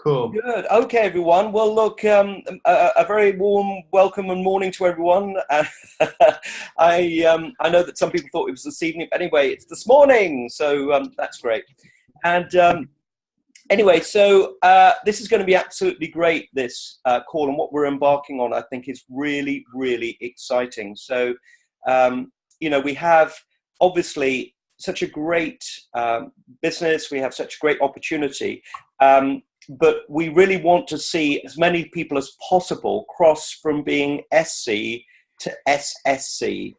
Cool. Good. Okay, everyone. Well, look, a very warm welcome and morning to everyone. I know that some people thought it was this evening, but anyway, it's this morning, so that's great. And anyway, so this is going to be absolutely great, this call, and what we're embarking on, I think, is really, really exciting. So, we have obviously such a great business, we have such a great opportunity, but we really want to see as many people as possible cross from being SC to SSC,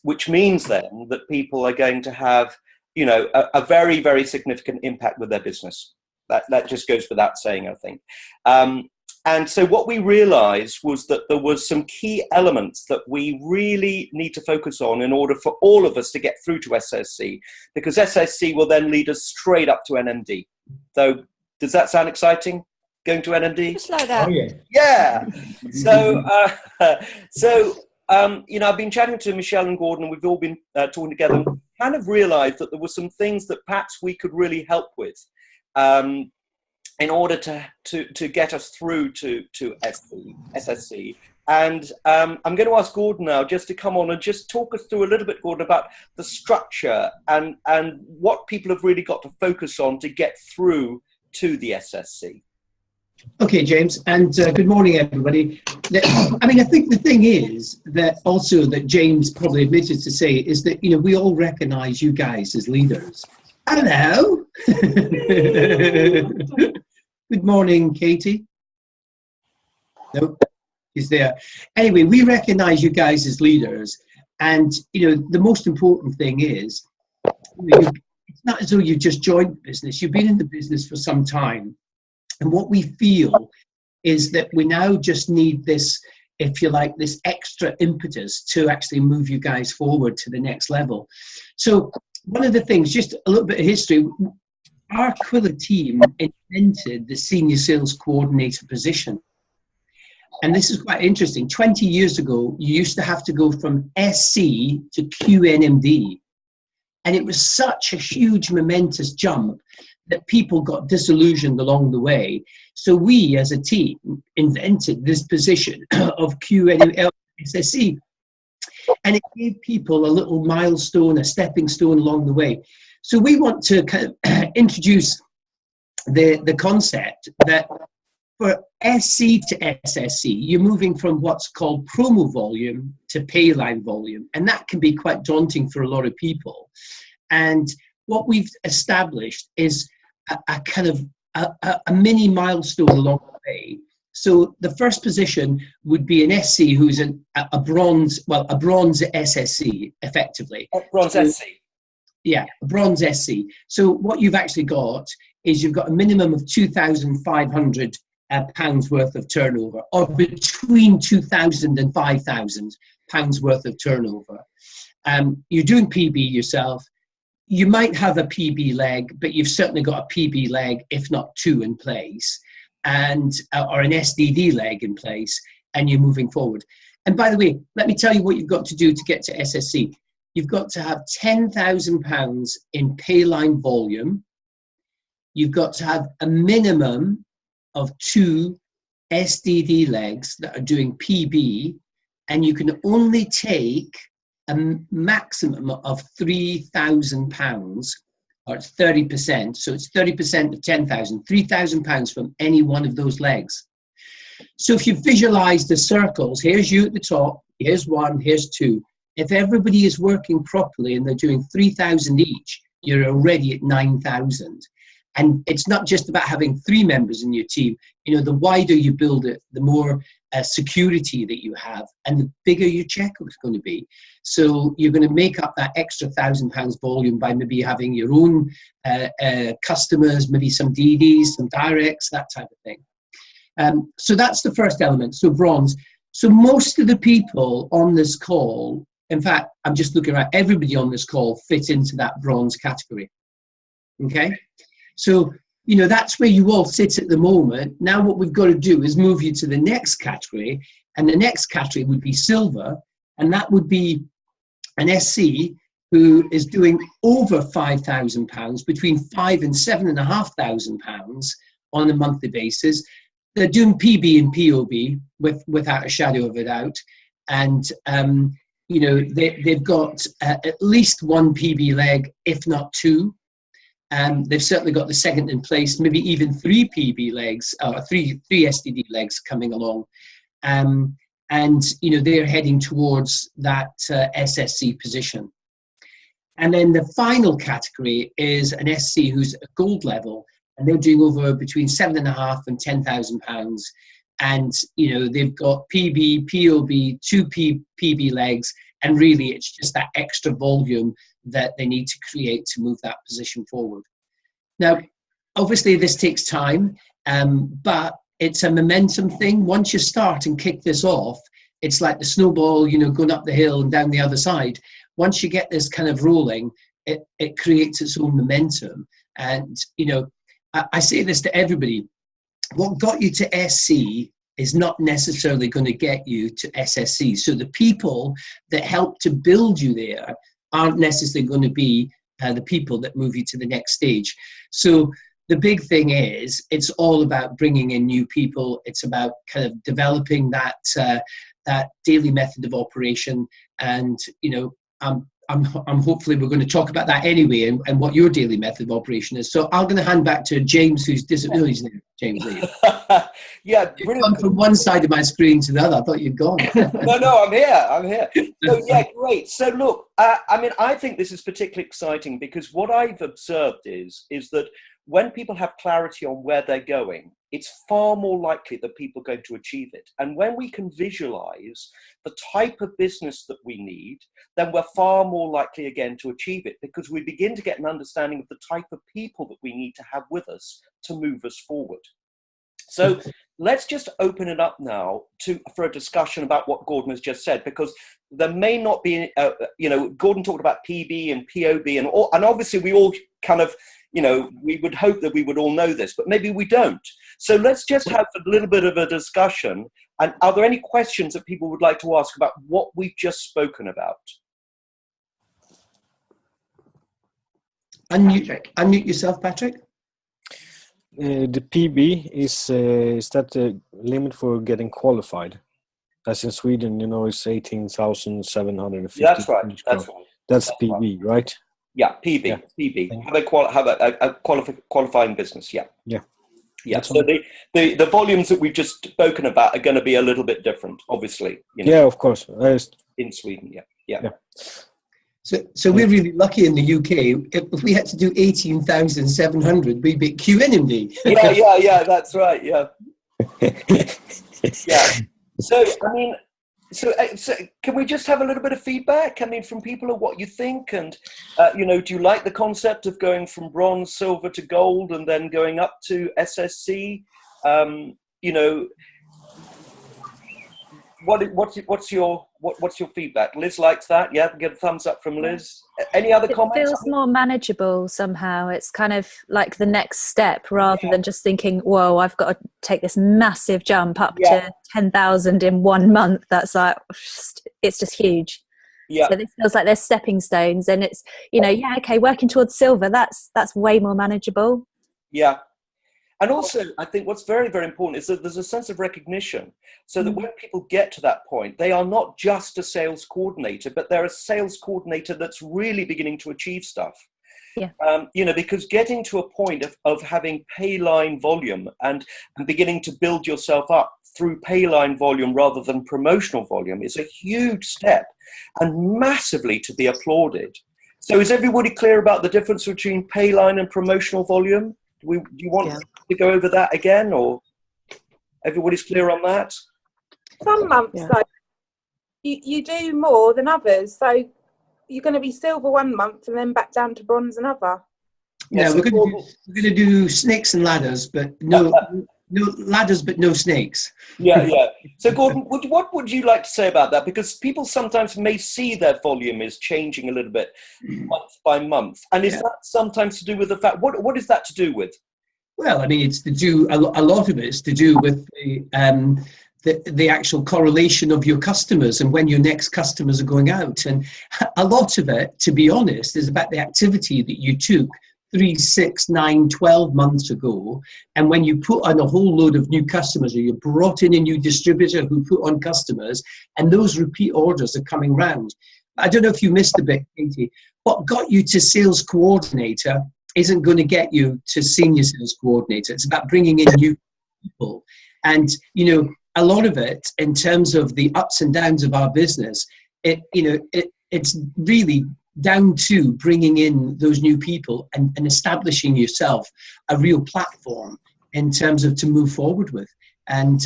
which means then that people are going to have, a very, very significant impact with their business. That just goes without saying, I think. And so what we realized was that there was some key elements that we really need to focus on in order for all of us to get through to SSC, because SSC will then lead us straight up to NMD. So does that sound exciting, going to NMD? Just like that. Oh, yeah. Yeah. I've been chatting to Michelle and Gordon, and we've all been talking together, and kind of realized that there were some things that perhaps we could really help with in order to get us through to SSC. And I'm going to ask Gordon now just to come on and just talk us through a little bit, Gordon, about the structure and what people have really got to focus on to get through to the SSC. Okay, James, and good morning, everybody. I think the thing is that also that James probably admitted to say is that, we all recognize you guys as leaders. Hello. Good morning, Katie. Nope, he's there. Anyway, we recognize you guys as leaders, and the most important thing is, it's not as though you just joined the business. You've been in the business for some time, and what we feel is that we now just need this, if you like, this extra impetus to actually move you guys forward to the next level. So one of the things, just a little bit of history, our Quilla team invented the senior sales coordinator position. And this is quite interesting. 20 years ago, you used to have to go from SC to QNMD. And it was such a huge, momentous jump that people got disillusioned along the way. So we, as a team, invented this position of QNMD, and it gave people a little milestone, a stepping stone along the way. So we want to kind of introduce the concept that for SC to SSC, you're moving from what's called promo volume to pay line volume. And that can be quite daunting for a lot of people. And what we've established is a kind of a mini milestone along the way. So the first position would be an SC who's a bronze SSC, effectively. Bronze SC. Yeah, a bronze SC. So what you've actually got is you've got a minimum of £2,500 pounds worth of turnover, or between £2,000 and £5,000 worth of turnover. You're doing PB yourself. You might have a PB leg, but you've certainly got a PB leg, if not two, in place, and or an SDD leg in place, and you're moving forward. And by the way, let me tell you what you've got to do to get to SSC. You've got to have £10,000 in pay line volume. You've got to have a minimum of 2 SDD legs that are doing PB, and you can only take a maximum of £3,000, or it's 30%. So it's 30% of 10,000, £3,000 from any one of those legs. So if you visualize the circles, here's you at the top, here's 1, here's 2. If everybody is working properly and they're doing 3,000 each, you're already at 9,000. And it's not just about having 3 members in your team. The wider you build it, the more security that you have, and the bigger your checkout is going to be. So you're going to make up that extra £1,000 volume by maybe having your own customers, maybe some DDs, some directs, that type of thing. So that's the first element, so bronze. So most of the people on this call, in fact, I'm just looking at everybody on this call, fit into that bronze category. Okay? So, that's where you all sit at the moment. Now what we've got to do is move you to the next category, and the next category would be silver, and that would be an SC who is doing over £5,000, between £5,000 and £7,500 on a monthly basis. They're doing PB and POB without a shadow of a doubt. And, they've got at least one PB leg, if not two. They've certainly got the second in place, maybe even three PB legs, or three STD legs coming along. They're heading towards that SSC position. And then the final category is an SC who's at gold level, and they're doing over between £7,500 and £10,000. And, they've got PB, POB, two PB legs, and really it's just that extra volume that they need to create to move that position forward. Now, obviously this takes time, but it's a momentum thing. Once you start and kick this off, it's like the snowball, going up the hill and down the other side. Once you get this kind of rolling, it creates its own momentum. And, I say this to everybody. What got you to SC is not necessarily going to get you to SSC. So the people that help to build you there aren't necessarily going to be the people that move you to the next stage. So the big thing is, it's all about bringing in new people. It's about kind of developing that daily method of operation. And, I'm hopefully we're going to talk about that anyway, and what your daily method of operation is. So I'm going to hand back to James, who's disappeared. James, yeah, you've gone from one side of my screen to the other. I thought you'd gone. No, I'm here. So yeah, great. So look, I think this is particularly exciting because what I've observed is that when people have clarity on where they're going, it's far more likely that people are going to achieve it. And when we can visualize the type of business that we need, then we're far more likely again to achieve it, because we begin to get an understanding of the type of people that we need to have with us to move us forward. So let's just open it up now for a discussion about what Gordon has just said, because there may not be, Gordon talked about PB and POB and obviously we all kind of, we would hope that we would all know this, but maybe we don't. So let's just have a little bit of a discussion. And are there any questions that people would like to ask about what we've just spoken about? Unmute yourself, Patrick. The PB is that the limit for getting qualified? As in Sweden, it's 18,750. That's right. That's PB, right? Yeah, PB. Yeah. PB. Have a qualifying business. Yeah. So the volumes that we've just spoken about are going to be a little bit different, obviously. Yeah, of course. In Sweden, yeah. So we're really lucky in the UK. If we had to do 18,700, we'd be at QNMD. Yeah, that's right, yeah. Yeah. So, so can we just have a little bit of feedback? From people of what you think, and, do you like the concept of going from bronze, silver to gold and then going up to SSC? What's your feedback? Liz likes that. Yeah, get a thumbs up from Liz. Any other comments? It feels more manageable somehow. It's kind of like the next step, rather than just thinking, whoa, I've got to take this massive jump up to 10,000 in 1 month. That's like, it's just huge. Yeah. So this feels like there's stepping stones, and it's, working towards silver, that's way more manageable. Yeah. And also, I think what's very, very important is that there's a sense of recognition, so that when people get to that point, they are not just a sales coordinator, but they're a sales coordinator that's really beginning to achieve stuff. Yeah. Because getting to a point of having pay line volume and beginning to build yourself up through pay line volume rather than promotional volume is a huge step and massively to be applauded. So is everybody clear about the difference between pay line and promotional volume? Do you want to go over that again, or everybody's clear on that? Some months, though, you do more than others. So you're going to be silver 1 month and then back down to bronze another. Yeah, we're going to do snakes and ladders, but no ladders, but no snakes. Yeah. So Gordon, what would you like to say about that? Because people sometimes may see their volume is changing a little bit month by month. And is that sometimes to do with the fact, what is that to do with? Well, it's to do, a lot of it is to do with the actual correlation of your customers and when your next customers are going out. And a lot of it, to be honest, is about the activity that you took 3, 6, 9, 12 months ago, and when you put on a whole load of new customers, or you brought in a new distributor who put on customers, and those repeat orders are coming round. I don't know if you missed a bit, Katie. What got you to sales coordinator isn't going to get you to senior sales coordinator. It's about bringing in new people. And, you know, a lot of it, in terms of the ups and downs of our business, it's really down to bringing in those new people and establishing yourself a real platform in terms of to move forward with. And,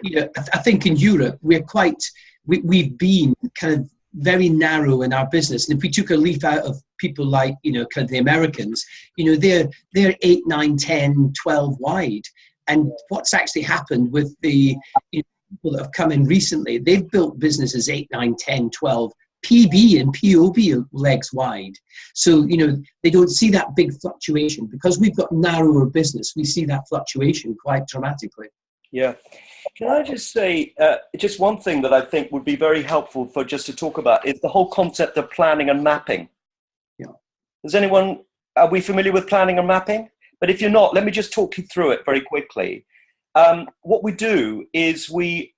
you know, I think in Europe, we've been kind of very narrow in our business. And if we took a leaf out of people like, you know, kind of the Americans, you know, they're 8, 9, 10, 12 wide. And what's actually happened with the people that have come in recently, they've built businesses 8, 9, 10, 12, PB and POB legs wide. So, you know, they don't see that big fluctuation. Because we've got narrower business, we see that fluctuation quite dramatically. Yeah. Can I just say, just one thing that I think would be very helpful for just to talk about is the whole concept of planning and mapping. Yeah. Are we familiar with planning and mapping? But if you're not, let me just talk you through it very quickly. What we do is we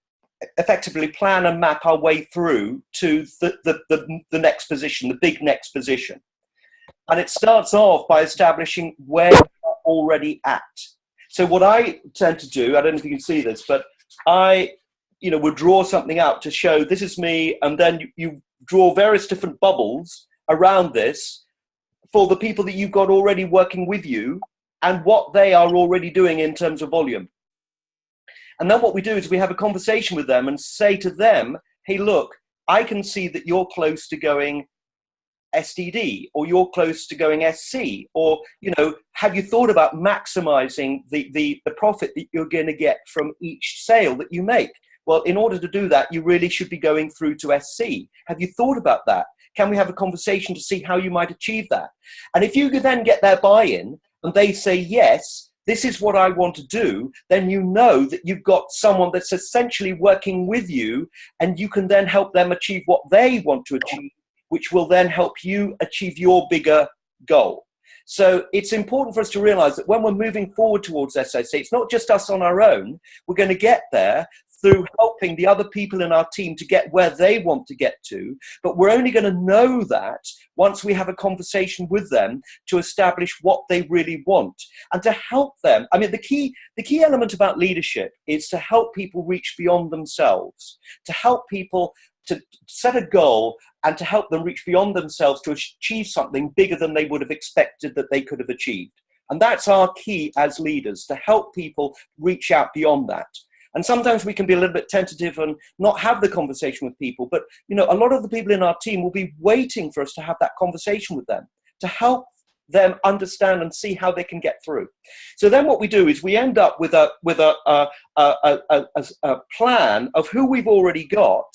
effectively plan and map our way through to the next position, the big next position. And it starts off by establishing where we're already at. So what I tend to do, I don't know if you can see this, but I, you know, would draw something out to show this is me, and then you draw various different bubbles around this for the people that you've got already working with you and what they are already doing in terms of volume. And then what we do is we have a conversation with them and say to them, hey, look, I can see that you're close to going SDD, or you're close to going SC, or, you know, have you thought about maximizing the profit that you're going to get from each sale that you make? Well, in order to do that, you really should be going through to SC. Have you thought about that? Can we have a conversation to see how you might achieve that? And if you then get their buy-in and they say, yes, this is what I want to do, then you know that you've got someone that's essentially working with you, and you can then help them achieve what they want to achieve, which will then help you achieve your bigger goal. So it's important for us to realize that when we're moving forward towards SSC, it's not just us on our own. We're going to get there through helping the other people in our team to get where they want to get to. But we're only going to know that once we have a conversation with them to establish what they really want and to help them. I mean, the key element about leadership is to help people reach beyond themselves, to help people to set a goal and to help them reach beyond themselves to achieve something bigger than they would have expected that they could have achieved. And that's our key as leaders, to help people reach out beyond that. And sometimes we can be a little bit tentative and not have the conversation with people. But, you know, a lot of the people in our team will be waiting for us to have that conversation with them, to help them understand and see how they can get through. So then what we do is we end up with a plan of who we've already got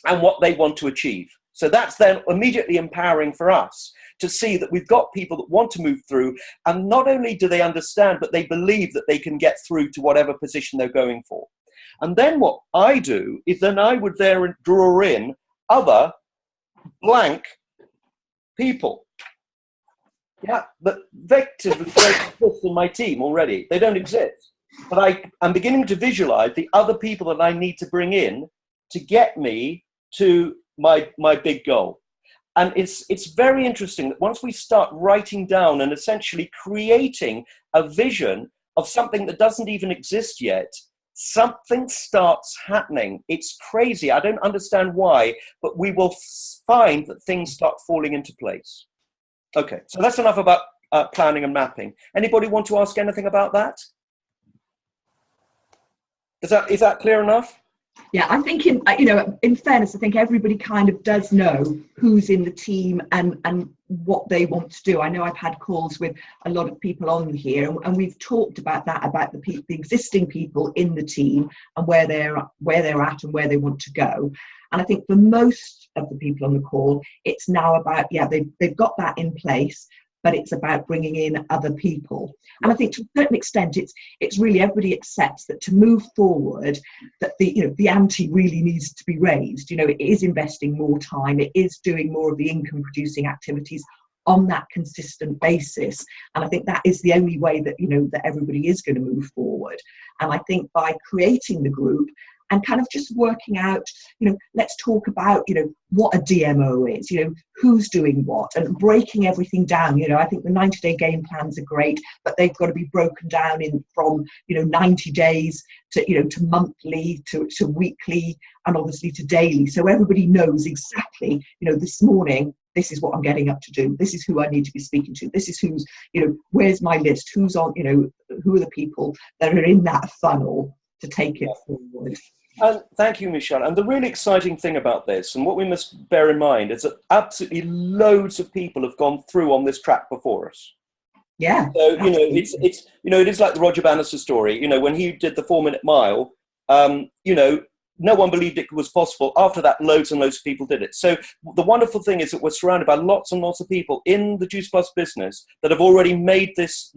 and what they want to achieve. So that's then immediately empowering for us to see that we've got people that want to move through, and not only do they understand, but they believe that they can get through to whatever position they're going for. And then what I do is then I would there draw in other blank people. Yeah, but effectively don't exist in my team already. They don't exist. But I'm beginning to visualize the other people that I need to bring in to get me to my big goal. And it's very interesting that once we start writing down and essentially creating a vision of something that doesn't even exist yet, something starts happening. It's crazy. I don't understand why, but we will find that things start falling into place. Okay, so that's enough about planning and mapping. Anybody want to ask anything about that? Is that clear enough? Yeah, I'm thinking, in fairness, I think everybody kind of does know who's in the team and what they want to do. I know I've had calls with a lot of people on here, and we've talked about that, about the existing people in the team and where they're at and where they want to go. And I think for most of the people on the call, it's now about, they've got that in place, but it's about bringing in other people. And I think to a certain extent, it's really everybody accepts that to move forward, that the ante really needs to be raised. It is investing more time, it is doing more of the income producing activities on that consistent basis. And I think that is the only way that, that everybody is going to move forward. And I think by creating the group and kind of just working out, let's talk about, what a DMO is, who's doing what, and breaking everything down. I think the 90-day game plans are great, but they've got to be broken down from 90 days to monthly, to weekly, and obviously to daily. So everybody knows exactly, this morning, this is what I'm getting up to do. This is who I need to be speaking to. This is who's, where's my list? Who's on, who are the people that are in that funnel to take it forward. And thank you, Michelle. And the really exciting thing about this, and what we must bear in mind, is that absolutely loads of people have gone through on this track before us. Yeah. So, it's it is like the Roger Bannister story. When he did the 4-minute mile, no one believed it was possible. After that, loads and loads of people did it. So the wonderful thing is that we're surrounded by lots and lots of people in the Juice Plus business that have already made this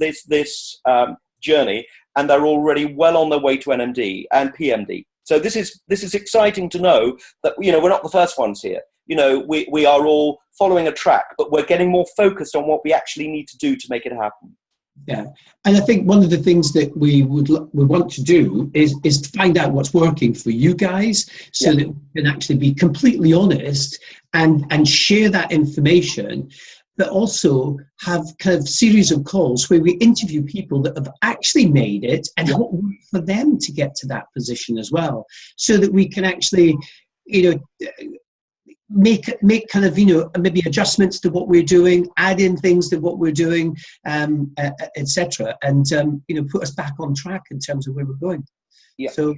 journey, and they're already well on their way to NMD and PMD. So this is exciting to know that, we're not the first ones here. We are all following a track, but we're getting more focused on what we actually need to do to make it happen. Yeah, and I think one of the things that we want to do is to find out what's working for you guys, so that we can actually be completely honest and share that information, but also have kind of series of calls where we interview people that have actually made it and what worked for them to get to that position as well, so that we can actually, make kind of, maybe adjustments to what we're doing, add in things to what we're doing, etc., and put us back on track in terms of where we're going. Yeah. So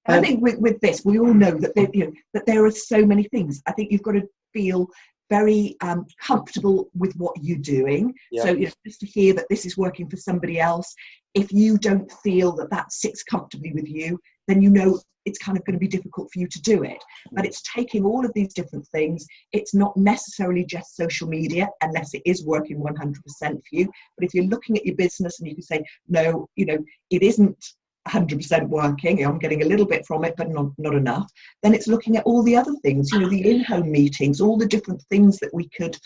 I think with this, we all know that that there are so many things. I think you've got to feel very comfortable with what you're doing. Yeah. So just to hear that this is working for somebody else, if you don't feel that sits comfortably with you, then it's kind of going to be difficult for you to do it. But it's taking all of these different things. It's not necessarily just social media, unless it is working 100% for you. But if you're looking at your business and you can say, no, it isn't 100% working, I'm getting a little bit from it, but not enough, then it's looking at all the other things, the in-home meetings, all the different things that we could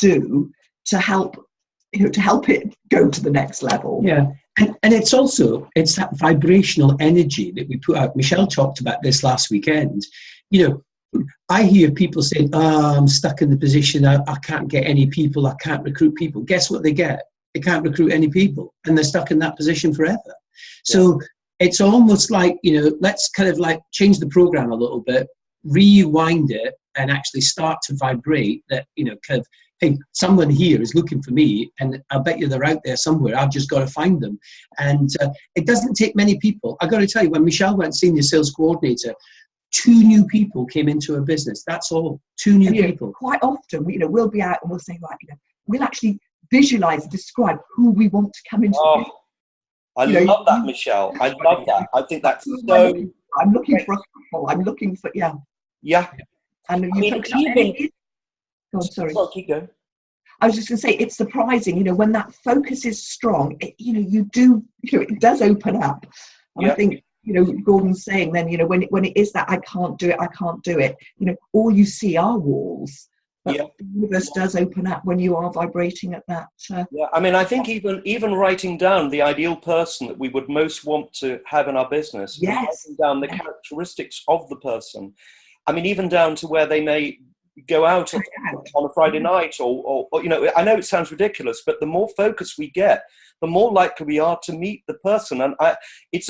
do to help it go to the next level. Yeah. And it's that vibrational energy that we put out. Michelle talked about this last weekend. I hear people saying, I'm stuck in the position, I can't get any people, I can't recruit people. Guess what they get? They can't recruit any people, and they're stuck in that position forever. Yeah. So it's almost like, let's kind of like change the program a little bit, rewind it, and actually start to vibrate that, kind of, hey, someone here is looking for me, and I bet you they're out there somewhere. I've just got to find them. And it doesn't take many people. I've got to tell you, when Michelle went senior sales coordinator, 2 new people came into her business. That's all. 2 new people. Quite often, we'll be out and we'll say, right, we'll actually visualize and describe who we want to come into. I love that, Michelle. I love that. I think that's so. I'm looking for a couple. I'm looking for Yeah. And oh, sorry. Well, keep going. I was just going to say, it's surprising, when that focus is strong, it does open up. And I think, Gordon's saying then, when it is that I can't do it, all you see are walls. But the universe does open up when you are vibrating at that. Yeah, I mean, I think even writing down the ideal person that we would most want to have in our business, writing down the characteristics of the person. I mean, even down to where they may go out on a Friday night or I know it sounds ridiculous, but the more focus we get, the more likely we are to meet the person. And it's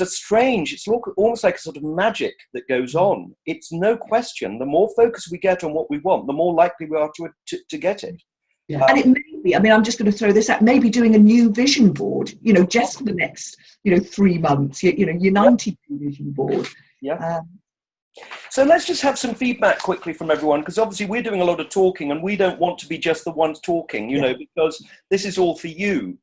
almost like a sort of magic that goes on. It's no question, the more focus we get on what we want, the more likely we are to get it. Yeah. And it may be, I'm just going to throw this out, maybe doing a new vision board, just for the next, 3 months, your 90 vision board. Yeah. So let's just have some feedback quickly from everyone, because obviously we're doing a lot of talking and we don't want to be just the ones talking, because this is all for you.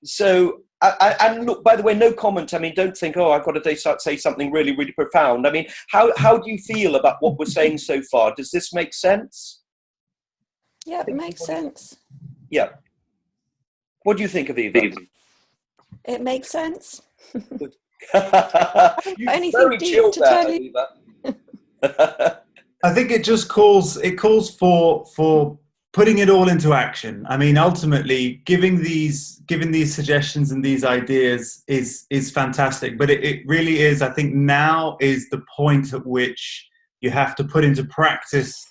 So, and look, by the way, no comment. I mean, don't think, I've got to say something really, really profound. I mean, how do you feel about what we're saying so far? Does this make sense? Yeah, it makes sense. Yeah. What do you think, Aviva? It makes sense. Anything deep to tell you? I think it just calls for putting it all into action. I mean, ultimately, giving these suggestions and these ideas is fantastic. But it really is. I think now is the point at which you have to put into practice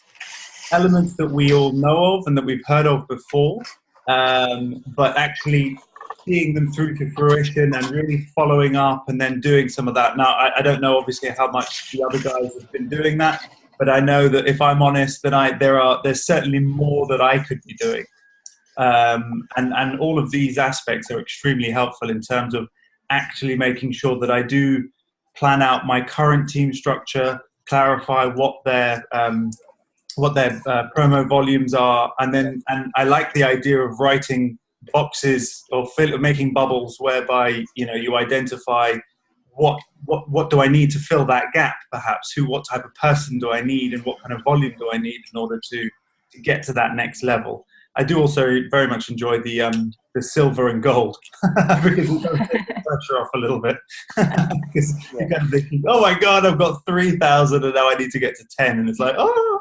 elements that we all know of and that we've heard of before, but actually seeing them through to fruition and really following up and then doing some of that. Now, I don't know, obviously, how much the other guys have been doing that, but I know that if I'm honest, then there's certainly more that I could be doing. And all of these aspects are extremely helpful in terms of actually making sure that I do plan out my current team structure, clarify what their promo volumes are, and I like the idea of writing boxes or making bubbles whereby you identify what do I need to fill that gap, perhaps what type of person do I need and what kind of volume do I need in order to get to that next level. I do also very much enjoy the silver and gold because it does take the pressure off a little bit. Because you're kind of thinking, oh my God, I've got 3,000 and now I need to get to 10, and it's like, oh.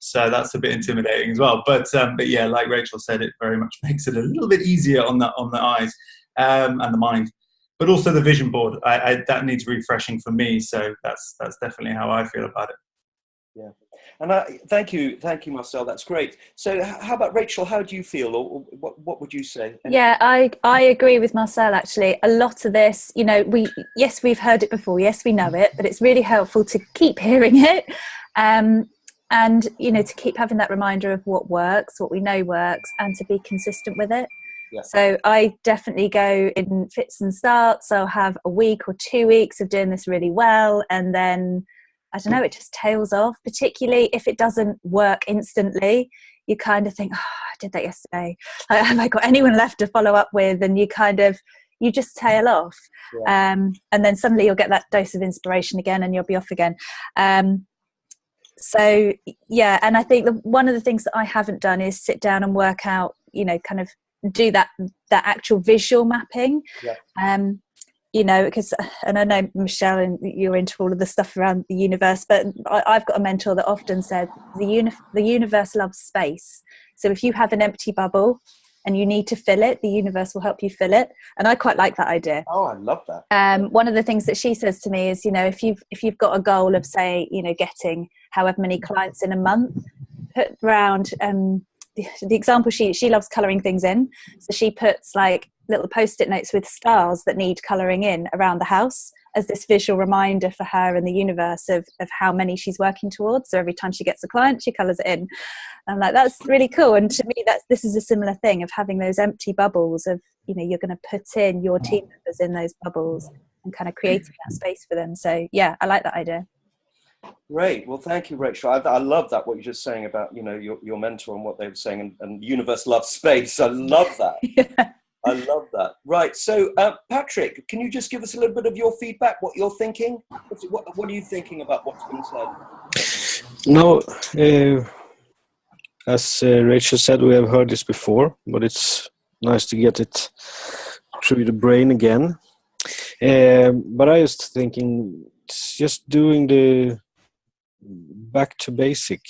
So that's a bit intimidating as well. But yeah, like Rachel said, it very much makes it a little bit easier on the eyes and the mind. But also the vision board, that needs refreshing for me. So that's definitely how I feel about it. Yeah, and thank you, Marcel. That's great. So, how about Rachel? How do you feel, or what would you say? Yeah, I agree with Marcel. Actually, a lot of this, we've heard it before. Yes, we know it, but it's really helpful to keep hearing it, and to keep having that reminder of what works, what we know works, and to be consistent with it. Yeah. So I definitely go in fits and starts. I'll have a week or 2 weeks of doing this really well, and then I don't know, it just tails off, particularly if it doesn't work instantly. You kind of think, oh, I did that yesterday. Have I got anyone left to follow up with? And you just tail off. Yeah. And then suddenly you'll get that dose of inspiration again and you'll be off again. So, yeah, and I think one of the things that I haven't done is sit down and work out, kind of do that actual visual mapping. Yeah. Because, and I know, Michelle, and you're into all of the stuff around the universe, but I've got a mentor that often said the universe loves space. So if you have an empty bubble and you need to fill it, the universe will help you fill it. And I quite like that idea. Oh, I love that. One of the things that she says to me is, if you've got a goal of, say, getting however many clients in a month, put around the example, she loves colouring things in. So she puts like little post-it notes with stars that need colouring in around the house as this visual reminder for her and the universe of how many she's working towards. So every time she gets a client, she colours it in. I'm like, that's really cool. And to me, this is a similar thing of having those empty bubbles of, you're going to put in your team members in those bubbles and kind of creating that space for them. So yeah, I like that idea. Great. Well, thank you, Rachel. I love that, what you're just saying about, your mentor and what they were saying, and the universe loves space. I love that. Yeah. I love that. Right. So, Patrick, can you just give us a little bit of your feedback, what you're thinking? What are you thinking about what's been said? No, as Rachel said, we have heard this before, but it's nice to get it through the brain again. But I was thinking, it's just doing the back to basic.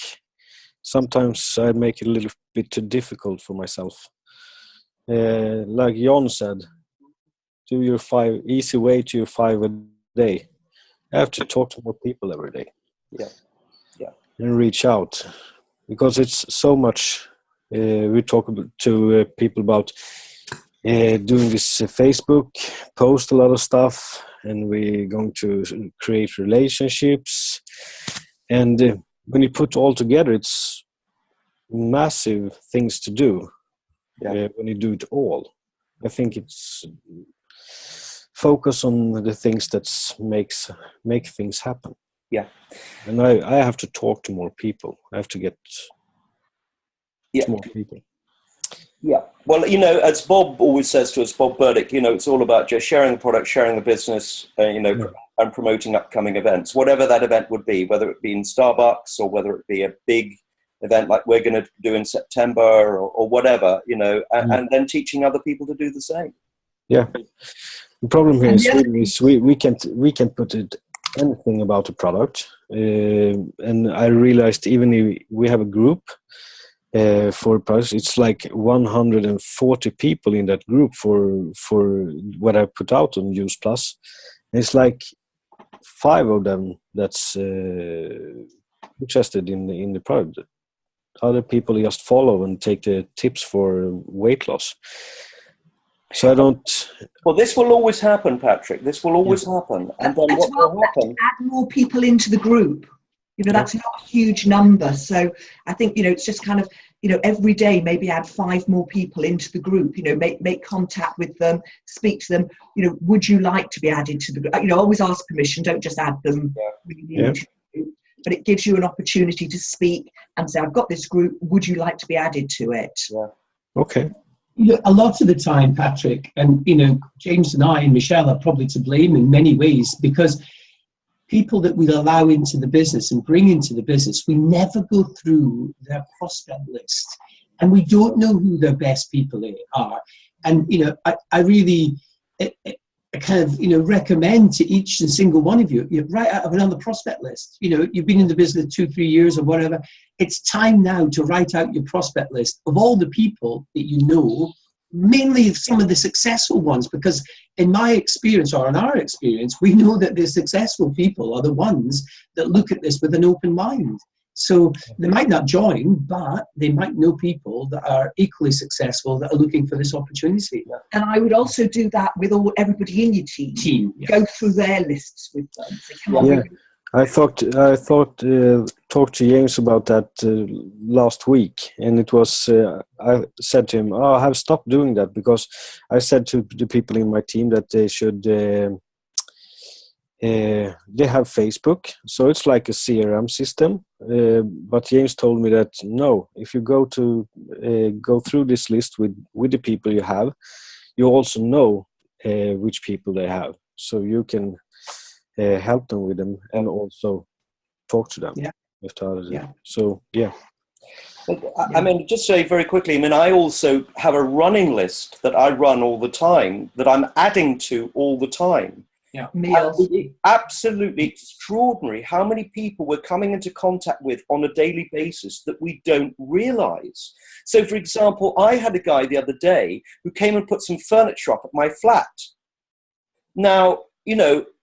Sometimes I make it a little bit too difficult for myself. Like John said, do your 5 easy way to your 5 a day. I have to talk to more people every day. Yeah. And reach out, because it's so much. We talk to people about doing this Facebook, post a lot of stuff, and we're going to create relationships. And when you put all together, it's massive things to do. Yeah. When you do it all, I think it's focus on the things that make things happen. Yeah. And I have to talk to more people. I have to get to more people. Yeah. Well, as Bob always says to us, Bob Burdick, it's all about just sharing the product, sharing the business, and promoting upcoming events, whatever that event would be, whether it be in Starbucks or whether it be a big event like we're going to do in September or whatever, and then teaching other people to do the same. Yeah. The problem here in Sweden is we can't put anything about the product. And I realized even if we have a group, for price. It's like 140 people in that group for what I put out on Use Plus. It's like 5 of them that's interested in the product. Other people just follow and take the tips for weight loss. So I don't. Well, this will always happen, Patrick. This will always happen. And then what will happen? Add more people into the group. That's not a huge number. So I think, it's just kind of, every day maybe add 5 more people into the group, make contact with them, speak to them, would you like to be added to the group? Always ask permission, don't just add them. But it gives you an opportunity to speak and say, I've got this group, would you like to be added to it? Yeah. Okay. A lot of the time, Patrick, and James and I and Michelle are probably to blame in many ways, because people that we allow into the business and bring into the business, we never go through their prospect list, and we don't know who their best people are. And I really kind of recommend to each and single one of you, write out on the prospect list. You've been in the business 2-3 years or whatever. It's time now to write out your prospect list of all the people that you know, mainly some of the successful ones, because in my experience, or in our experience, we know that the successful people are the ones that look at this with an open mind. So they might not join, but they might know people that are equally successful that are looking for this opportunity. And I would also do that with everybody in your team. Go through their lists with them. I talked to James about that last week, and it was I said to him, I have stopped doing that, because I said to the people in my team that they should they have Facebook, so it's like a CRM system, but James told me that no, if you go through this list with the people you have, you also know which people they have, so you can help them with them and also talk to them. So I mean, just say very quickly, I also have a running list that I run all the time, that I'm adding to all the time. Absolutely extraordinary how many people we're coming into contact with on a daily basis that we don't realize. So, for example, I had a guy the other day who came and put some furniture up at my flat. Now,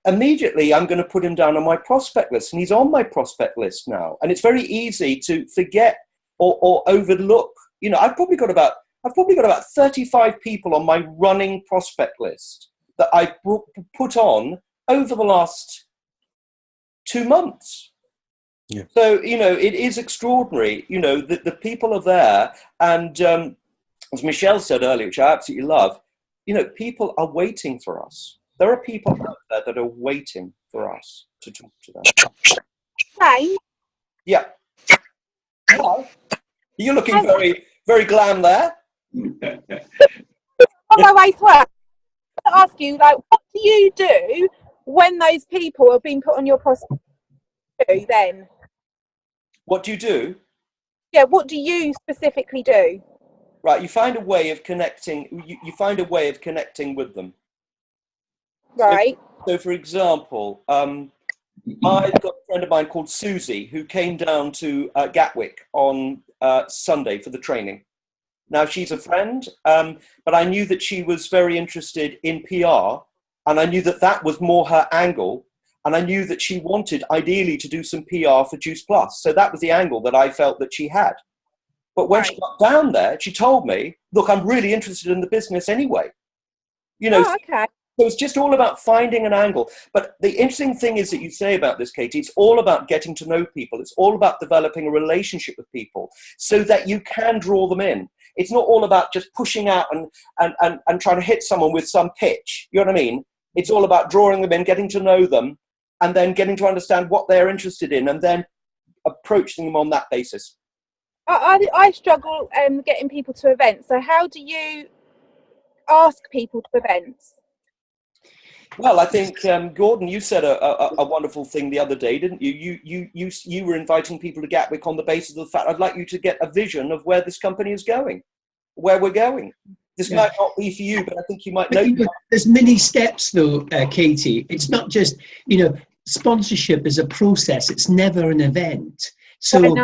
immediately I'm going to put him down on my prospect list, and he's on my prospect list now. And it's very easy to forget or overlook. I've probably got about 35 people on my running prospect list that I put on over the last 2 months. Yeah. So, it is extraordinary, that the people are there. And as Michelle said earlier, which I absolutely love, people are waiting for us. There are people out there that are waiting for us to talk to them. Right. Yeah. Hello. You're looking very, very glam there. On my way to work, to ask you, what do you do when those people have been put on your prospect then? What do you do? Yeah, what do you specifically do? Right, you find a way of connecting. You find a way of connecting with them. Right. So for example, I've got a friend of mine called Susie who came down to Gatwick on Sunday for the training. Now, she's a friend, but I knew that she was very interested in PR, and I knew that that was more her angle, and I knew that she wanted, ideally, to do some PR for Juice Plus. So that was the angle that I felt that she had. But when she got down there, she told me, look, I'm really interested in the business anyway. Okay. So it's just all about finding an angle. But the interesting thing is that you say about this, Katie, it's all about getting to know people. It's all about developing a relationship with people so that you can draw them in. It's not all about just pushing out and trying to hit someone with some pitch. You know what I mean? It's all about drawing them in, getting to know them, and then getting to understand what they're interested in, and then approaching them on that basis. I struggle getting people to events. So how do you ask people to events? Well, I think, Gordon, you said a wonderful thing the other day, didn't you? You were inviting people to Gatwick on the basis of the fact, I'd like you to get a vision of where this company is going, where we're going. This might not be for you, but I think you might know. There's many steps, though, Katie. It's not just, sponsorship is a process. It's never an event. So,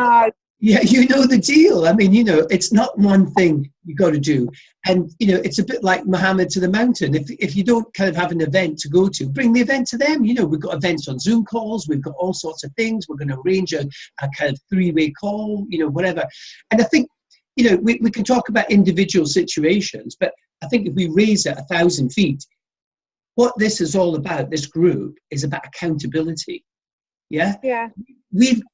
Yeah, you know the deal. I mean, it's not one thing you got to do. And, it's a bit like Muhammad to the mountain. If you don't kind of have an event to go to, bring the event to them. We've got events on Zoom calls. We've got all sorts of things. We're going to arrange a kind of three-way call, whatever. And I think, we can talk about individual situations, but I think if we raise it 1,000 feet, what this is all about, this group, is about accountability. Yeah. Yeah.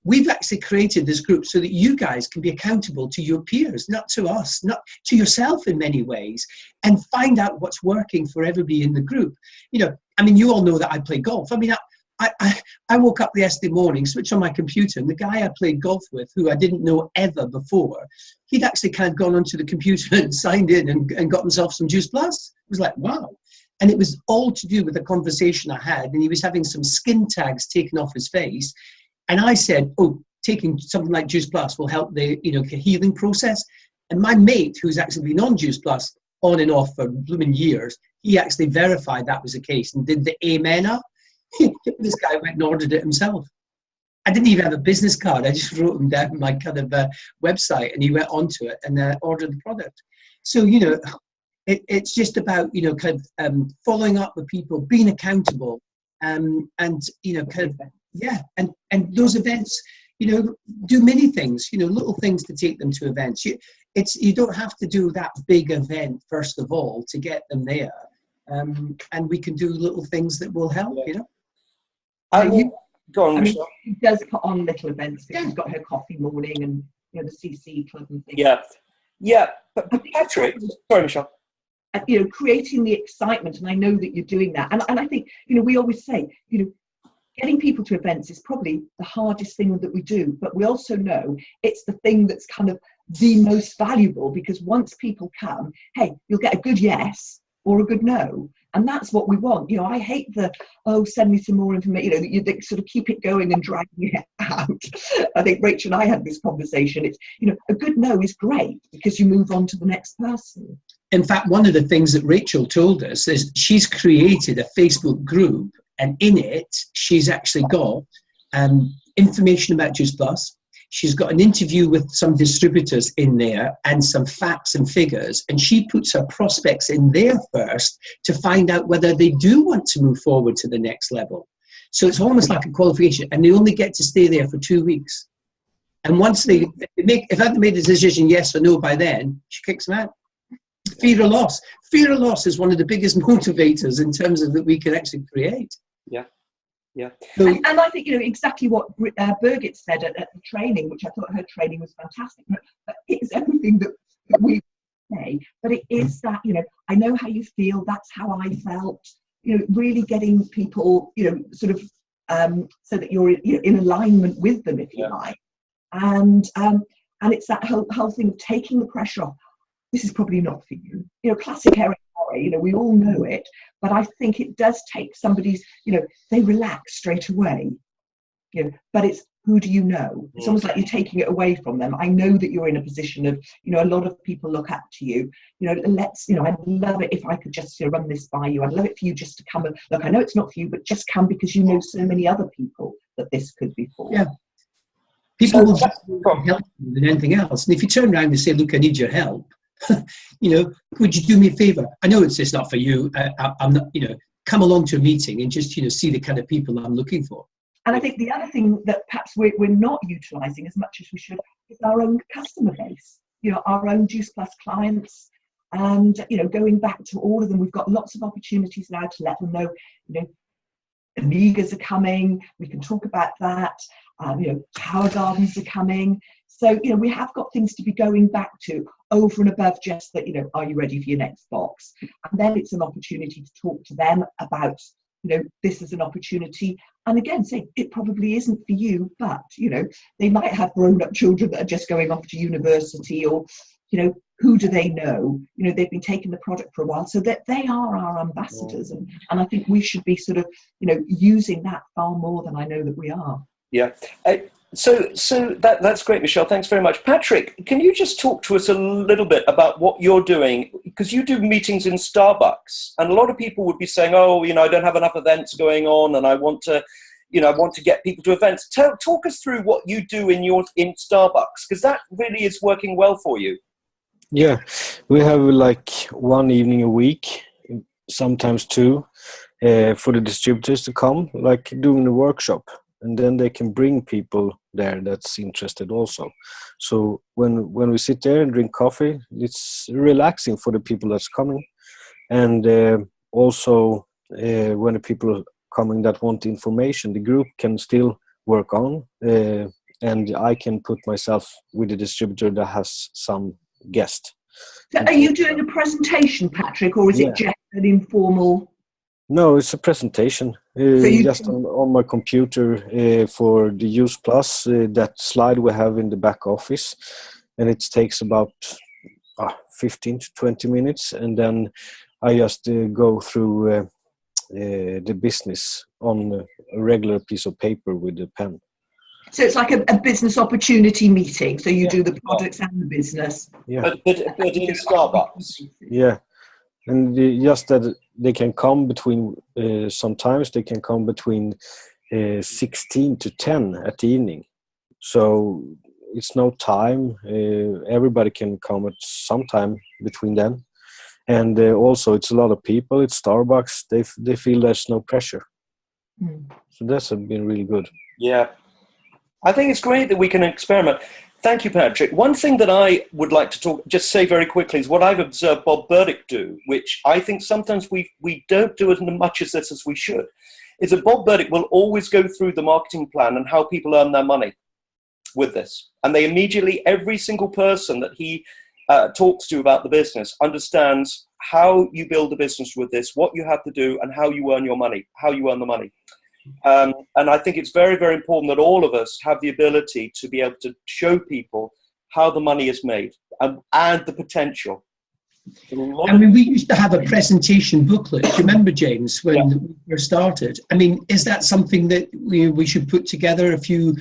We've actually created this group so that you guys can be accountable to your peers, not to us, not to yourself in many ways, and find out what's working for everybody in the group. You all know that I play golf. I mean, I woke up yesterday morning, switched on my computer, and the guy I played golf with, who I didn't know ever before, he'd actually kind of gone onto the computer and signed in and got himself some Juice Plus. It was like, wow. And it was all to do with a conversation I had, and he was having some skin tags taken off his face. And I said, taking something like Juice Plus will help the healing process. And my mate, who's actually been on Juice Plus on and off for blooming years, he actually verified that was the case and did the amen. This guy went and ordered it himself. I didn't even have a business card. I just wrote him down my kind of website, and he went onto it and ordered the product. So, it's just about, kind of following up with people, being accountable, and, kind of, yeah. And those events, do many things, little things to take them to events. You don't have to do that big event, first of all, to get them there. And we can do little things that will help, Go on, I mean, Michelle. she does put on little events because she's got her coffee morning and, the CC club and things. Yeah. But Patrick, sorry, Michelle. Creating the excitement, and I know that you're doing that. And I think, we always say, getting people to events is probably the hardest thing that we do, but we also know it's the thing that's kind of the most valuable, because once people come, hey, you'll get a good yes or a good no. And that's what we want. I hate send me some more information, you sort of keep it going and dragging it out. I think Rachel and I had this conversation. It's, a good no is great because you move on to the next person. In fact, one of the things that Rachel told us is she's created a Facebook group, and in it, she's actually got information about Juice Plus. She's got an interview with some distributors in there and some facts and figures, and she puts her prospects in there first to find out whether they do want to move forward to the next level. So it's almost like a qualification, and they only get to stay there for 2 weeks. And once if I've made a decision yes or no by then, she kicks them out. Fear of loss. Fear of loss is one of the biggest motivators in terms of that we can actually create. Yeah. So, and I think, exactly what Birgit said at the training, which I thought her training was fantastic. But it's everything that we say, but it is that, I know how you feel. That's how I felt. Really getting people, sort of, so that you're in alignment with them, if you like. And it's that whole thing of taking the pressure off. This is probably not for you. Classic Eric Murray, we all know it, but I think it does take somebody's, they relax straight away. But it's, who do you know? It's almost like you're taking it away from them. I know that you're in a position of, a lot of people look up to you. I'd love it if I could just run this by you. I'd love it for you just to come and look. I know it's not for you, but just come because you know so many other people that this could be for. Yeah. People will just help you than anything else. And if you turn around and say, look, I need your help, would you do me a favor? I know it's not for you. I'm not, come along to a meeting and just, see the kind of people I'm looking for. And I think the other thing that perhaps we're not utilising as much as we should is our own customer base, our own Juice Plus clients. And, going back to all of them, we've got lots of opportunities now to let them know, Amigas are coming. We can talk about that. Tower Gardens are coming. So, we have got things to be going back to over and above just that, are you ready for your next box? And then it's an opportunity to talk to them about, this is an opportunity. And again, say it probably isn't for you, but, they might have grown-up children that are just going off to university, or, who do they know? They've been taking the product for a while, so that they are our ambassadors. And I think we should be sort of, using that far more than I know that we are. Yeah. So that's great, Michelle. Thanks very much. Patrick, can you just talk to us a little bit about what you're doing? Because you do meetings in Starbucks, and a lot of people would be saying, I don't have enough events going on, and I want to, I want to get people to events. Talk us through what you do in Starbucks, because that really is working well for you. Yeah, we have like one evening a week, sometimes two, for the distributors to come, like doing a workshop, and then they can bring people there that's interested also. So when we sit there and drink coffee, it's relaxing for the people that's coming, and also when the people are coming that want information, the group can still work on, and I can put myself with the distributor that has some guest. So are you doing a presentation, Patrick, or is it just an informal? No, it's a presentation. Just on my computer for the Use Plus, that slide we have in the back office, and it takes about 15 to 20 minutes, and then I just go through the business on a regular piece of paper with a pen. So it's like a business opportunity meeting. So you do the products and the business. Yeah. But in Starbucks. Yeah. And just that they can come between, sometimes they can come between 16 to 10 at the evening. So it's no time. Everybody can come at some time between them. And also it's a lot of people. It's Starbucks. They feel there's no pressure. So that's been really good. Yeah. I think it's great that we can experiment. Thank you, Patrick. One thing that I would like to just say very quickly is what I've observed Bob Burdick do, which I think sometimes we don't do as much as this as we should, is that Bob Burdick will always go through the marketing plan and how people earn their money with this. And they immediately, every single person that he talks to about the business understands how you build a business with this, what you have to do, and how you earn your money, how you earn the money. And I think it's very, very important that all of us have the ability to be able to show people how the money is made and the potential. I mean, we used to have a presentation booklet. Do you remember, James, when we first started? I mean, is that something that we should put together, a few,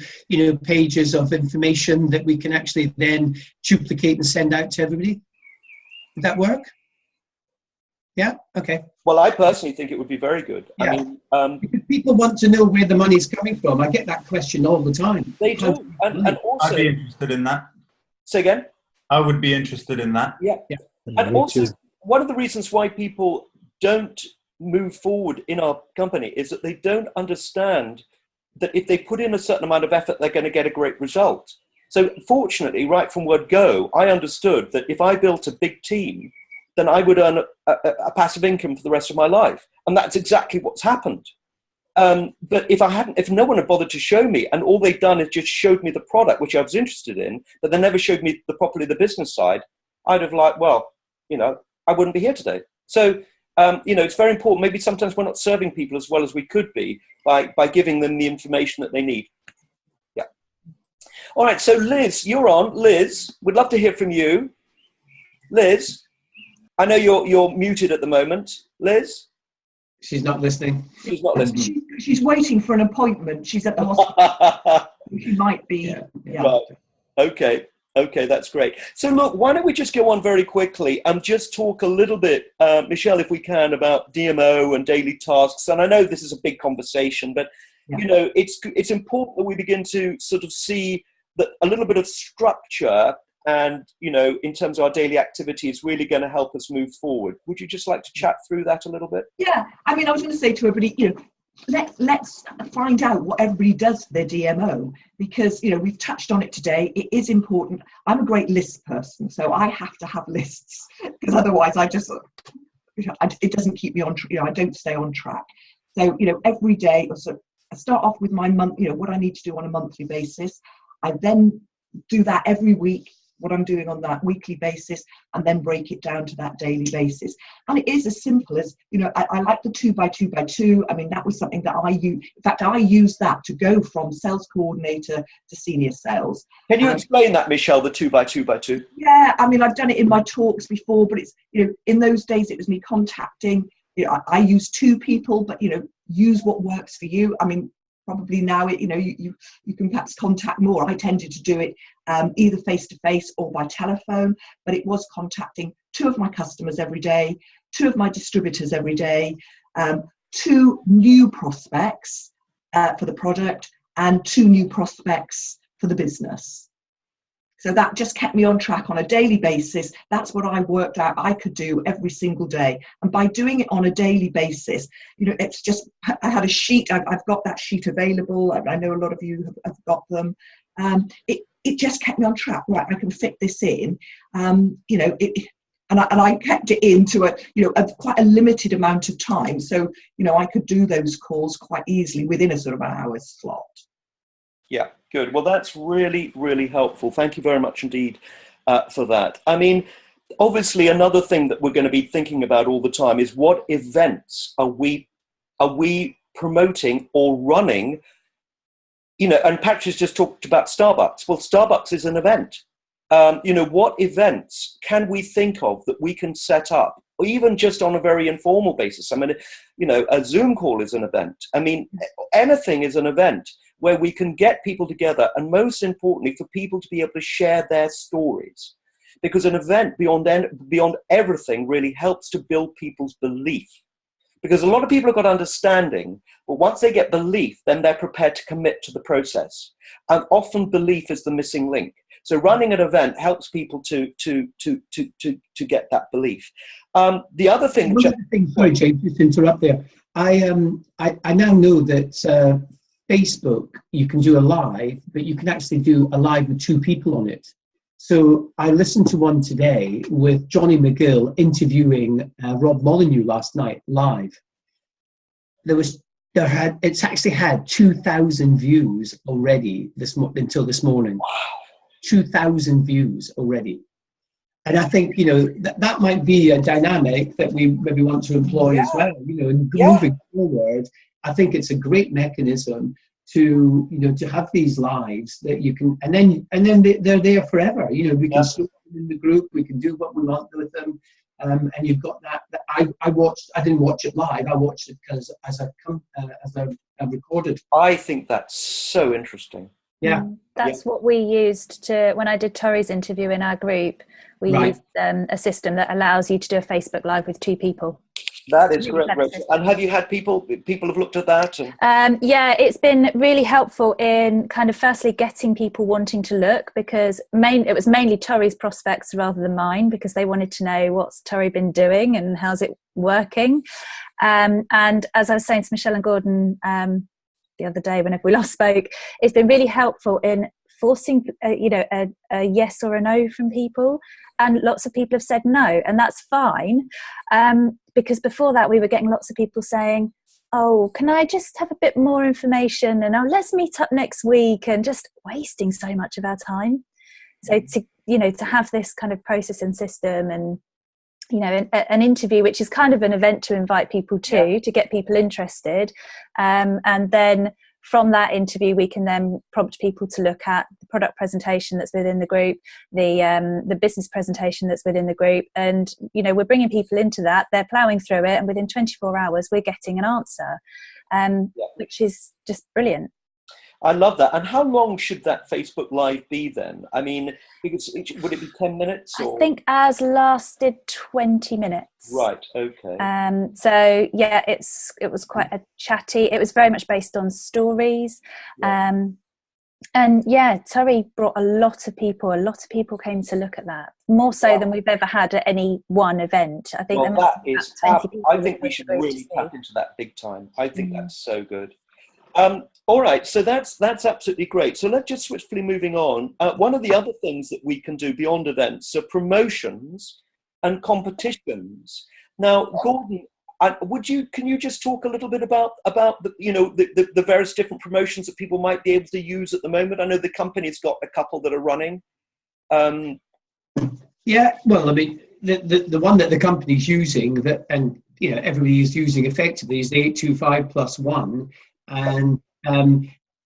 pages of information that we can actually then duplicate and send out to everybody? Would that work? Yeah. Okay. Well, I personally think it would be very good. Yeah. I mean, because people want to know where the money's coming from. I get that question all the time. They do, and also I'd be interested in that. Say again. I would be interested in that. Yeah. And also, one of the reasons why people don't move forward in our company is that they don't understand that if they put in a certain amount of effort, they're going to get a great result. So fortunately, right from word go, I understood that if I built a big team, then I would earn a passive income for the rest of my life. And that's exactly what's happened. But if no one had bothered to show me, and all they've done is just showed me the product, which I was interested in, but they never showed me properly the business side, I'd have I wouldn't be here today. So, it's very important. Maybe sometimes we're not serving people as well as we could be by giving them the information that they need. Yeah. All right. So Liz, you're on. Liz, we'd love to hear from you. Liz, I know you're muted at the moment. Liz? She's not listening. She's not listening. She's waiting for an appointment. She's at the hospital. She might be. Yeah. Right. Okay, that's great. So look, why don't we just go on very quickly and just talk a little bit, Michelle, if we can, about DMO and daily tasks. And I know this is a big conversation, but it's important that we begin to sort of see that a little bit of structure and, in terms of our daily activity is really going to help us move forward. Would you just like to chat through that a little bit? Yeah, I mean, I was going to say to everybody, let's find out what everybody does for their DMO, because we've touched on it today. It is important. I'm a great list person, so I have to have lists, because otherwise it doesn't keep me on. I don't stay on track. So every day, so I start off with my month. What I need to do on a monthly basis. I then do that every week, what I'm doing on that weekly basis, and then break it down to that daily basis. And it is as simple as, I like the 2x2x2. I mean, that was something that I use. In fact, I use that to go from sales coordinator to senior sales. Can you explain that, Michelle, the 2x2x2? Yeah, I mean, I've done it in my talks before, but it's, in those days it was me contacting. I use two people, but, use what works for you. I mean, probably now, you can perhaps contact more. I tended to do it either face-to-face or by telephone, but it was contacting 2 of my customers every day, 2 of my distributors every day, 2 new prospects, for the product and 2 new prospects for the business. So that just kept me on track on a daily basis. That's what I worked out I could do every single day. And by doing it on a daily basis, it's just, I had a sheet, I've got that sheet available. I know a lot of you have got them. It just kept me on track. Right, I can fit this in. And I kept it into a quite a limited amount of time. So, I could do those calls quite easily within a sort of an hour's slot. Yeah, good. Well, that's really, really helpful. Thank you very much indeed for that. I mean, obviously, another thing that we're going to be thinking about all the time is what events are we promoting or running? And Patrick's just talked about Starbucks. Well, Starbucks is an event. What events can we think of that we can set up, or even just on a very informal basis? I mean, a Zoom call is an event. I mean, anything is an event where we can get people together, and most importantly, for people to be able to share their stories. Because an event beyond everything really helps to build people's belief. Because a lot of people have got understanding, but once they get belief, then they're prepared to commit to the process. And often belief is the missing link. So running an event helps people to get that belief. The other thing, sorry, James, just to interrupt there. I now know that Facebook, you can do a live, but you can actually do a live with 2 people on it. So I listened to one today with Johnny McGill interviewing Rob Molyneux last night live. It's actually had 2,000 views already until this morning. Wow. 2,000 views already. And I think, that might be a dynamic that we maybe want to employ as well, and moving forward. I think it's a great mechanism to have these lives that you can, and then they're there forever. We can store them in the group, we can do what we want with them, and you've got that. I didn't watch it live. I watched it because as I've recorded. I think that's so interesting. Yeah, that's what we used when I did Tori's interview in our group. We used a system that allows you to do a Facebook Live with 2 people. That is great, Rachel. And have you had people have looked at that? Yeah, it's been really helpful in kind of firstly getting people wanting to look, because it was mainly Tori's prospects rather than mine, because they wanted to know what's Tori been doing and how's it working. And as I was saying to Michelle and Gordon the other day, whenever we last spoke, it's been really helpful in forcing a yes or a no from people, and lots of people have said no, and that's fine, because before that we were getting lots of people saying, oh, can I just have a bit more information, and let's meet up next week, and just wasting so much of our time. So to have this kind of process and system, and an interview, which is kind of an event to invite people to get people interested, and then from that interview we can then prompt people to look at the product presentation that's within the group, the business presentation that's within the group, and we're bringing people into that, they're ploughing through it, and within 24 hours we're getting an answer, which is just brilliant. I love that. And how long should that Facebook Live be then? I mean, would it be 10 minutes? Or? I think ours lasted 20 minutes. Right, okay. So, yeah, it was quite a chatty. It was very much based on stories. Yeah. And, yeah, Tori brought a lot of people. A lot of people came to look at that, more so than we've ever had at any one event. I think I think we should really tap into that big time. I think that's so good. All right, so that's absolutely great. So let's just swiftly moving on. One of the other things that we can do beyond events are promotions and competitions. Now, Gordon, can you just talk a little bit about the various different promotions that people might be able to use at the moment? I know the company's got a couple that are running. Yeah, well, I mean, the one that the company's using and everybody is using effectively is the 825+1. And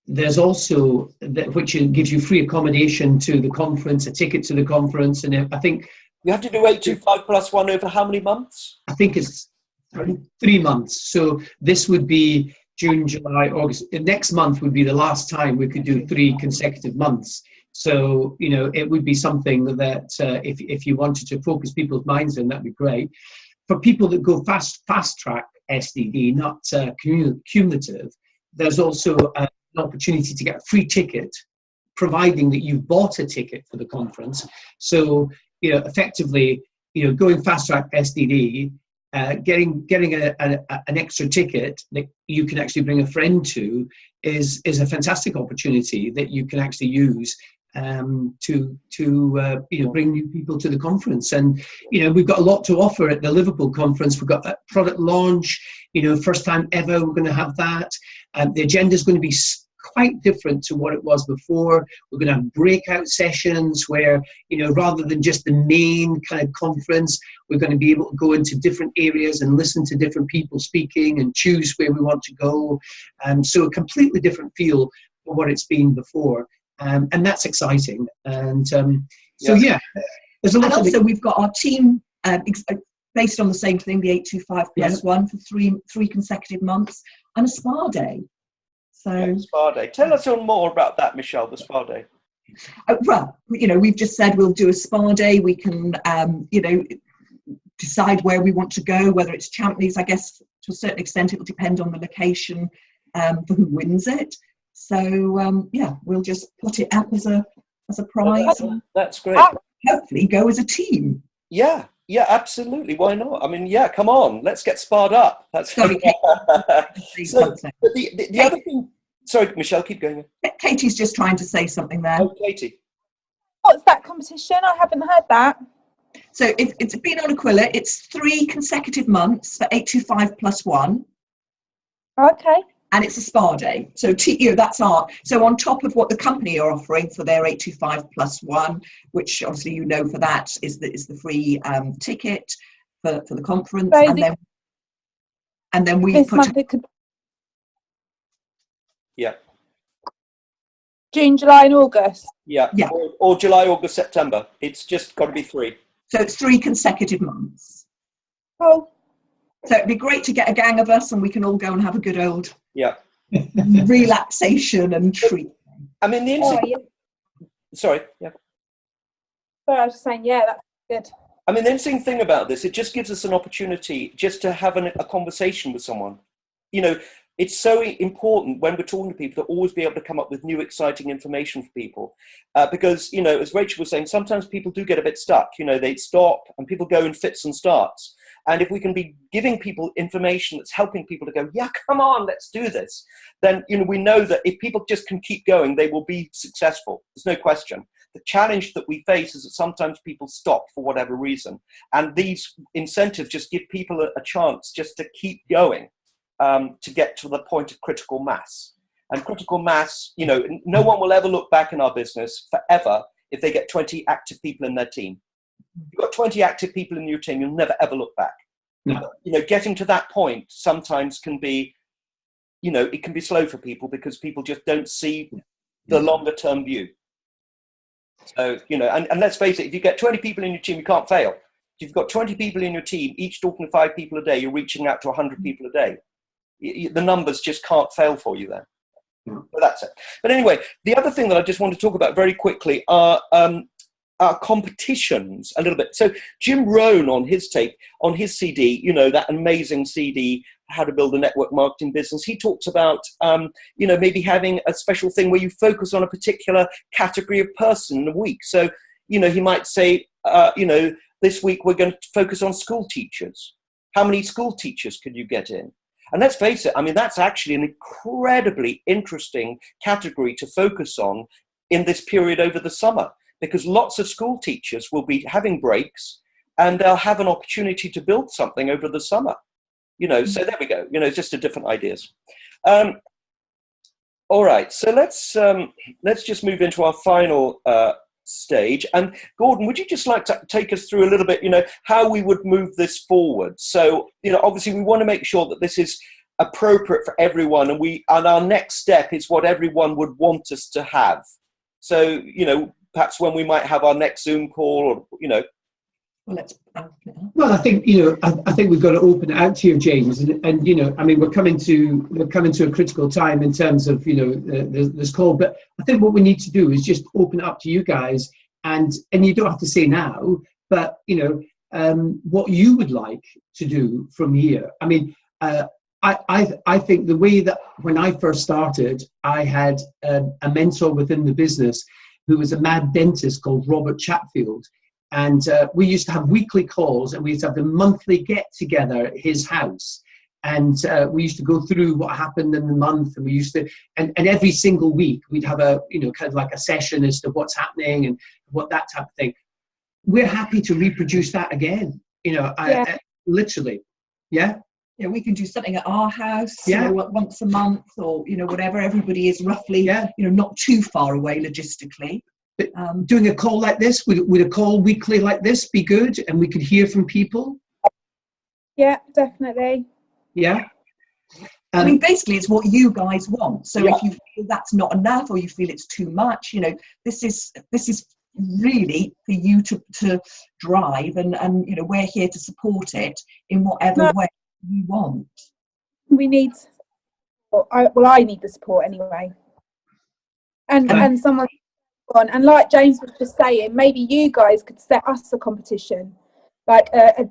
there's also which gives you free accommodation to the conference, a ticket to the conference, and I think you have to do 825+1 over how many months? I think it's 3 months. So this would be June, July, August. Next month would be the last time we could do 3 consecutive months. So it would be something that if you wanted to focus people's minds in, that'd be great. For people that go fast track SDD, not cumulative. there's also an opportunity to get a free ticket, providing that you've bought a ticket for the conference. So, effectively, going fast track SDD, getting an extra ticket that you can actually bring a friend to is a fantastic opportunity that you can actually use to bring new people to the conference. And we've got a lot to offer at the Liverpool conference. We've got a product launch, first time ever we're going to have that. The agenda is going to be quite different to what it was before. We're going to have breakout sessions where, rather than just the main kind of conference, we're going to be able to go into different areas and listen to different people speaking and choose where we want to go. So a completely different feel for what it's been before. And that's exciting. And there's a lot. And also we've got our team based on the same thing, the 825+1 for three consecutive months, and a spa day. So spa day. Tell us more about that, Michelle, the spa day. Well, we've just said we'll do a spa day. We can, decide where we want to go, whether it's Champneys. I guess to a certain extent it will depend on the location for who wins it. So we'll just put it up as a prize. That's great. Hopefully go as a team. Yeah, absolutely. Why not? I mean, come on, let's get sparred up. That's sorry, Katie. So, the other thing. Sorry, Michelle, keep going. Katie's just trying to say something there. Oh, Katie. What's that competition? I haven't heard that. So it's been on Aquila. It's 3 consecutive months for 825+1. Okay. And it's a spa day. So that's so on top of what the company are offering for their 825+1, which obviously for that is the free ticket for the conference. So and then we this put month it could Yeah. June, July and August. Yeah. Or July, August, September. It's just got to be 3. So it's 3 consecutive months. Oh. So it'd be great to get a gang of us and we can all go and have a good old relaxation and treat. I mean, the interesting... Sorry, Sorry, I was just saying, that's good. I mean, the interesting thing about this, it just gives us an opportunity just to have a conversation with someone. It's so important when we're talking to people to always be able to come up with new, exciting information for people. Because, as Rachel was saying, sometimes people do get a bit stuck. They stop and people go in fits and starts. And if we can be giving people information that's helping people to go, come on, let's do this, then, we know that if people just can keep going, they will be successful. There's no question. The challenge that we face is that sometimes people stop for whatever reason. And these incentives just give people a chance just to keep going. To get to the point of critical mass. And critical mass, no one will ever look back in our business forever if they get 20 active people in their team. If you've got 20 active people in your team, you'll never ever look back. No. Getting to that point sometimes can be, it can be slow for people because people just don't see the longer term view. So, and let's face it, if you get 20 people in your team, you can't fail. If you've got 20 people in your team, each talking to 5 people a day, you're reaching out to 100 people a day. The numbers just can't fail for you then. But that's it. But anyway, the other thing that I just want to talk about very quickly are competitions a little bit. So Jim Rohn on his CD, that amazing CD, How to Build a Network Marketing Business, he talks about, maybe having a special thing where you focus on a particular category of person in a week. So, he might say, this week we're going to focus on school teachers. How many school teachers could you get in? And let's face it, I mean, that's actually an incredibly interesting category to focus on in this period over the summer, because lots of school teachers will be having breaks and they'll have an opportunity to build something over the summer. So there we go, just a different ideas. All right, so let's just move into our final stage. And Gordon, would you just like to take us through a little bit, how we would move this forward? So, obviously we want to make sure that this is appropriate for everyone, and our next step is what everyone would want us to have. So, perhaps when we might have our next Zoom call, or, Well, I think I think we've got to open it out to you, James, and I mean, we're coming to a critical time in terms of this call. But I think what we need to do is just open it up to you guys, and you don't have to say now, but what you would like to do from here. I mean, I think the way that when I first started, I had a mentor within the business who was a mad dentist called Robert Chatfield. And we used to have weekly calls, and we used to have the monthly get together at his house. And we used to go through what happened in the month, and we used to, and every single week we'd have a, kind of like a session as to what's happening and what that type of thing. We're happy to reproduce that again, literally. Yeah. Yeah, we can do something at our house, once a month, or whatever. Everybody is roughly, not too far away logistically. But doing a call like this, would a call weekly like this be good, and we could hear from people? Yeah, definitely. Yeah. I mean, basically, it's what you guys want. So if you feel that's not enough, or you feel it's too much, this is really for you to drive, and we're here to support it in whatever way you want. We need, I need the support anyway, and someone on, and like James was just saying, maybe you guys could set us a competition, like a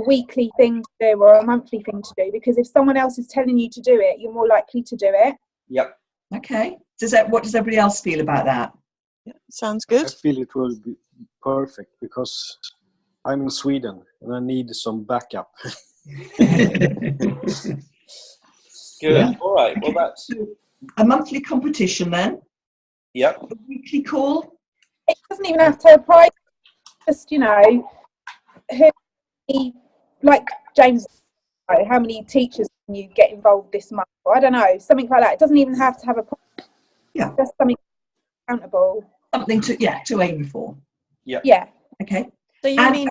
weekly thing to do or a monthly thing to do, because if someone else is telling you to do it, you're more likely to do it. Yep. Okay. What does everybody else feel about that? Yeah, sounds good. I feel it will be perfect because I'm in Sweden and I need some backup. Good. Yeah. All right. Well, that's a monthly competition then. Yep. A weekly call. It doesn't even have to apply. Just like James, how many teachers can you get involved this month? Or I don't know, something like that. It doesn't even have to have just something accountable. Something to aim for. Yeah. Yeah. Okay. So you mean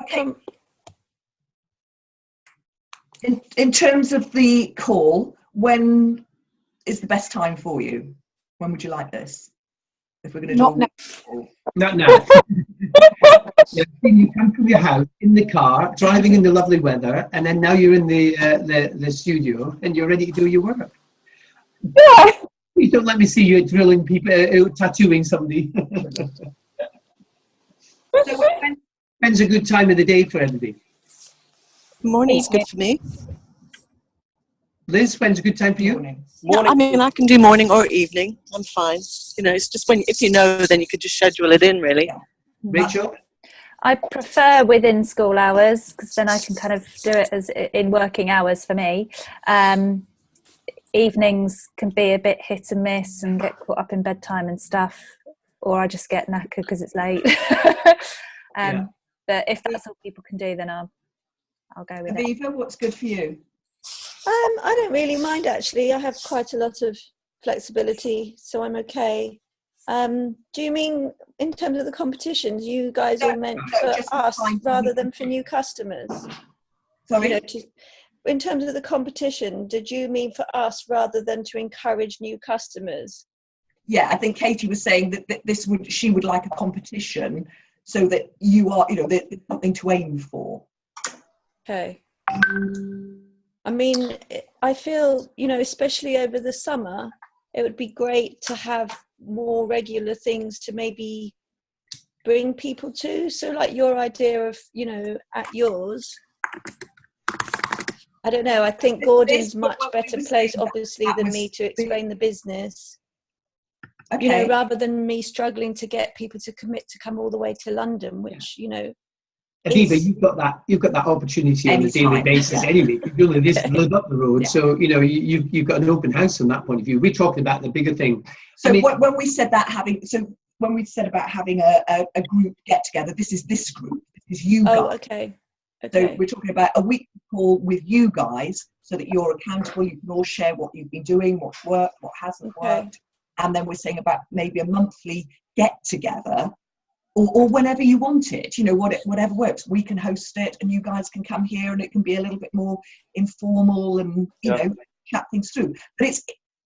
in terms of the call, when is the best time for you? When would you like this? If we're going to Not now. Not now. You come from your house in the car, driving in the lovely weather, and then now you're in the studio and you're ready to do your work. Yeah. Please don't let me see you drilling people, tattooing somebody. So when's a good time of the day for everybody? Morning's good for me. Liz, when's a good time for you? Morning. I mean, I can do morning or evening. I'm fine. It's just if you know, then you could just schedule it in, really. Yeah. Rachel? I prefer within school hours, because then I can kind of do it as in working hours for me. Evenings can be a bit hit and miss and get caught up in bedtime and stuff, or I just get knackered because it's late. But if that's all people can do, then I'll go with it. Aviva, what's good for you? I don't really mind, actually. I have quite a lot of flexibility, so I'm okay. Do you mean in terms of the competitions, you guys are meant for us rather than for new customers? Sorry? In terms of the competition, did you mean for us rather than to encourage new customers? Yeah, I think Katie was saying that she would like a competition so that you are, there's something to aim for. Okay. I mean, I feel, especially over the summer, it would be great to have more regular things to maybe bring people to. So like your idea of, at yours, I don't know, I think Gordon's much better placed, obviously, than me to explain the business. Okay. Rather than me struggling to get people to commit to come all the way to London, which, Aviva, you've got that opportunity on a daily basis anyway. You only live up the road, so you've got an open house from that point of view. We're talking about the bigger thing. So when we said about having a group get together, this is this group. This is you guys. Oh, okay. So we're talking about a weekly call with you guys, so that you're accountable. You can all share what you've been doing, what's worked, what hasn't worked, and then we're saying about maybe a monthly get together. Or whenever you want it, whatever works. We can host it, and you guys can come here, and it can be a little bit more informal, and chat things through. But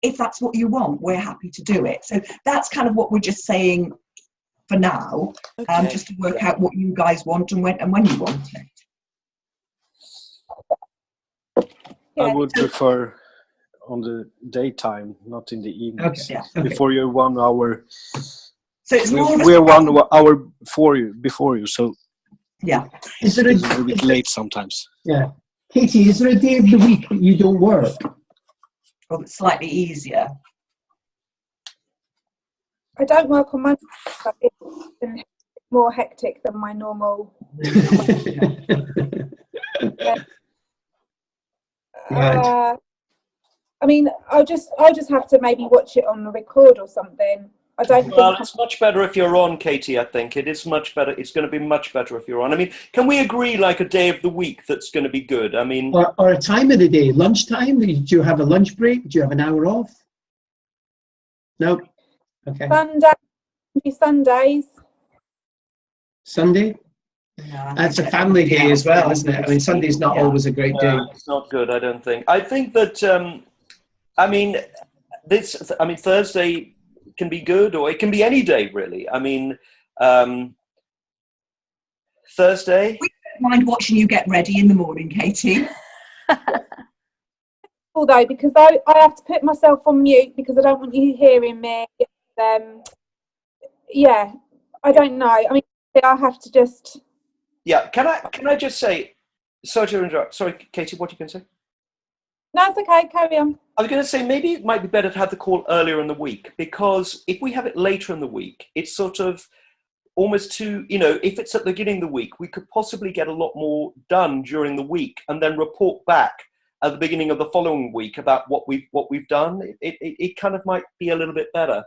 if that's what you want, we're happy to do it. So that's kind of what we're just saying for now, just to work out what you guys want and when you want it. I would prefer on the daytime, not in the evenings. Before you're 1 hour. So it's we're 1 hour before you, so is there a little bit late sometimes. Yeah, Katie, is there a day of the week that you don't work? or that's slightly easier? I don't work on Monday, but it's more hectic than my normal. I mean, I'll just have to maybe watch it on the record or something. I don't. Well, it's much better if you're on, Katie. I think it is much better. It's going to be much better if you're on. I mean, can we agree like a day of the week that's going to be good? I mean, or a time of the day, lunchtime. Do you have a lunch break? Do you have an hour off? No. Okay. Sundays. Sunday. No, That's a family day as well, isn't it? I mean, Sunday's not always a great day. It's not good. I don't think. I think that. I mean, Thursday can be good, or it can be any day, really. I mean, Thursday. We don't mind watching you get ready in the morning, Katie. Although, because I have to put myself on mute because I don't want you hearing me. Yeah, I don't know. I mean, I have to just. Yeah, can I just say, sorry to interrupt. Sorry, Katie, what are you going to say? No, it's okay. Carry on. I was going to say maybe it might be better to have the call earlier in the week, because if we have it later in the week, it's sort of almost too, if it's at the beginning of the week, we could possibly get a lot more done during the week and then report back at the beginning of the following week about what we've done. It kind of might be a little bit better.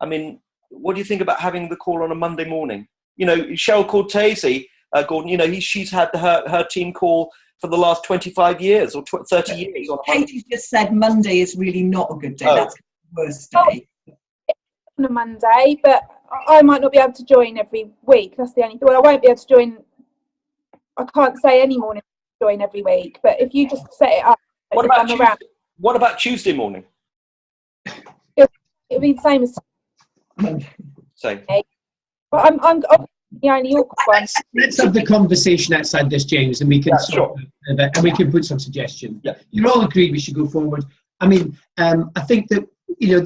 I mean, what do you think about having the call on a Monday morning? Cheryl Cortese, Gordon, she's had her team call for the last 25 years or 30 years. Katie's just said Monday is really not a good day. Oh. That's the worst day. On a Monday, but I might not be able to join every week. That's the only thing. Well, I won't be able to join. I can't say any morning to join every week, but if you just set it up. What about Tuesday morning? It'll be the same as Same. But I'm the only awkward one. Let's have the conversation outside this, James, and we can and we can put some suggestions. Yeah. You're all agreed we should go forward. I mean, I think that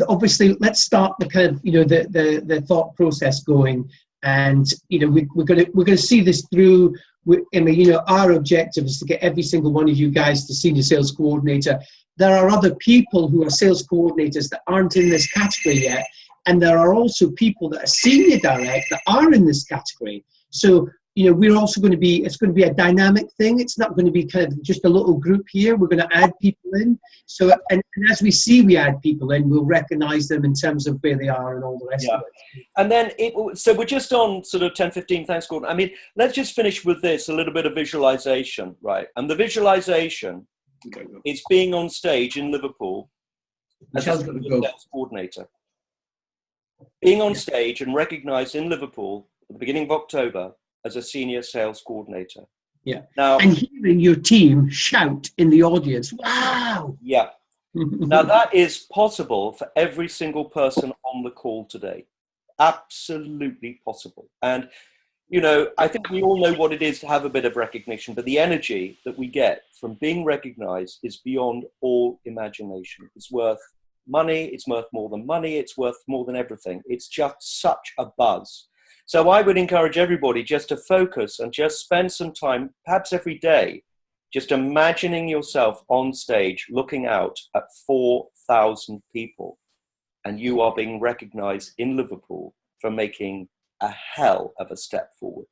obviously let's start the kind of the thought process going, and we're going to see this through. Our objective is to get every single one of you guys to senior sales coordinator. There are other people who are sales coordinators that aren't in this category yet. And there are also people that are senior direct that are in this category. So, we're also going to be, it's going to be a dynamic thing. It's not going to be kind of just a little group here. We're going to add people in. So, and as we add people in, we'll recognize them in terms of where they are and all the rest of it. And then, so we're just on sort of 10:15. Thanks, Gordon. I mean, let's just finish with this, a little bit of visualization, right? And the visualization is being on stage in Liverpool as a sales coordinator. Being on stage and recognized in Liverpool at the beginning of October as a senior sales coordinator. Yeah. Now, and hearing your team shout in the audience, wow. Yeah. Now that is possible for every single person on the call today. Absolutely possible. And, I think we all know what it is to have a bit of recognition, but the energy that we get from being recognized is beyond all imagination. It's worth money, it's worth more than money, it's worth more than everything. It's just such a buzz. So I would encourage everybody just to focus and just spend some time, perhaps every day, just imagining yourself on stage looking out at 4,000 people, and you are being recognized in Liverpool for making a hell of a step forward.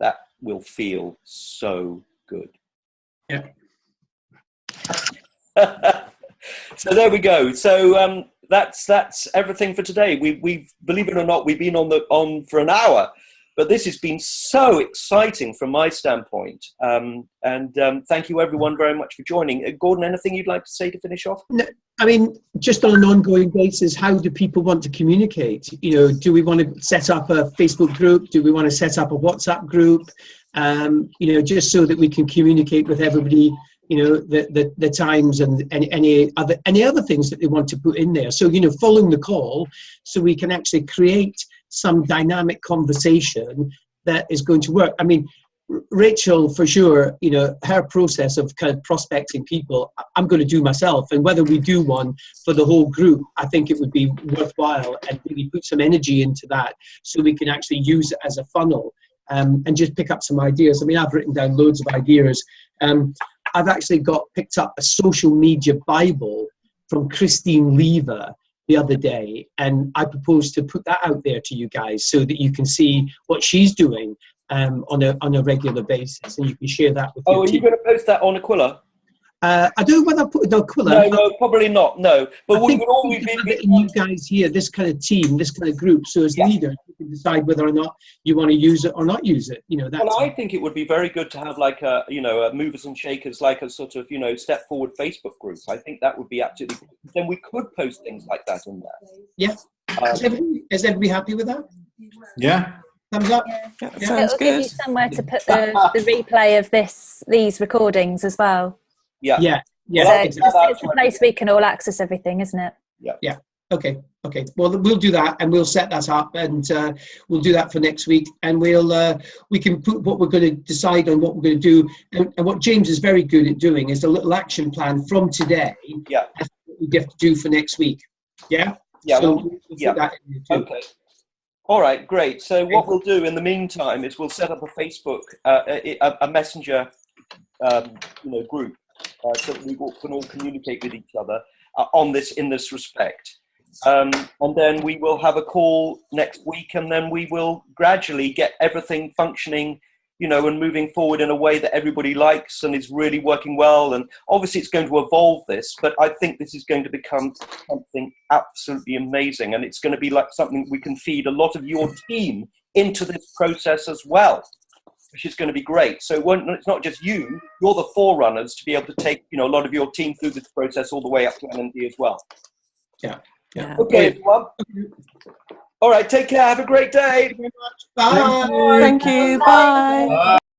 That will feel so good. Yeah. So there we go. So that's everything for today. We've believe it or not, we've been on for an hour, but this has been so exciting from my standpoint. And thank you everyone very much for joining. Gordon, anything you'd like to say to finish off? No, I mean, just on an ongoing basis, how do people want to communicate? Do we want to set up a Facebook group? Do we want to set up a WhatsApp group? Just so that we can communicate with everybody. The times and any other things that they want to put in there. So, following the call, so we can actually create some dynamic conversation that is going to work. I mean, Rachel, for sure, her process of kind of prospecting people, I'm going to do myself. And whether we do one for the whole group, I think it would be worthwhile and really put some energy into that so we can actually use it as a funnel and just pick up some ideas. I mean, I've written down loads of ideas. I've actually picked up a social media Bible from Christine Lever the other day, and I propose to put that out there to you guys so that you can see what she's doing on a regular basis, and you can share that with your are team. you going to post that on Aquila? I don't know whether I put it on Aquila. No, probably not. No, but we would always have it in you guys here, this kind of team, this kind of group. So as leaders, you can decide whether or not you want to use it or not use it. You know, that's. Well, I think it would be very good to have like a movers and shakers, like a sort of step forward Facebook group. I think that would be absolutely good. Then we could post things like that in there. Yeah. Is everybody happy with that? Yeah. Thumbs up. Yeah, sounds good. It'll give you somewhere to put the replay of these recordings as well. Yeah. Yeah. So it's a place we can all access everything, isn't it? Yeah. Okay. Well, we'll do that, and we'll set that up, and we'll do that for next week, and we can put what we're going to decide on, what we're going to do, and what James is very good at doing is a little action plan from today. Yeah. That's what we have to do for next week. Yeah. Yeah. So we'll put that in there too. Okay. All right. Great. So what we'll do in the meantime is we'll set up a Facebook, a messenger, group. So that we can all communicate with each other in this respect, and then we will have a call next week, and then we will gradually get everything functioning, and moving forward in a way that everybody likes and is really working well. And obviously, it's going to evolve this, but I think this is going to become something absolutely amazing, and it's going to be like something we can feed a lot of your team into this process as well, which is going to be great. So it's not just you're the forerunners to be able to take, a lot of your team through this process all the way up to N&D as well. Yeah. Okay, everyone. All right, take care. Have a great day. Bye. Thank you. Bye.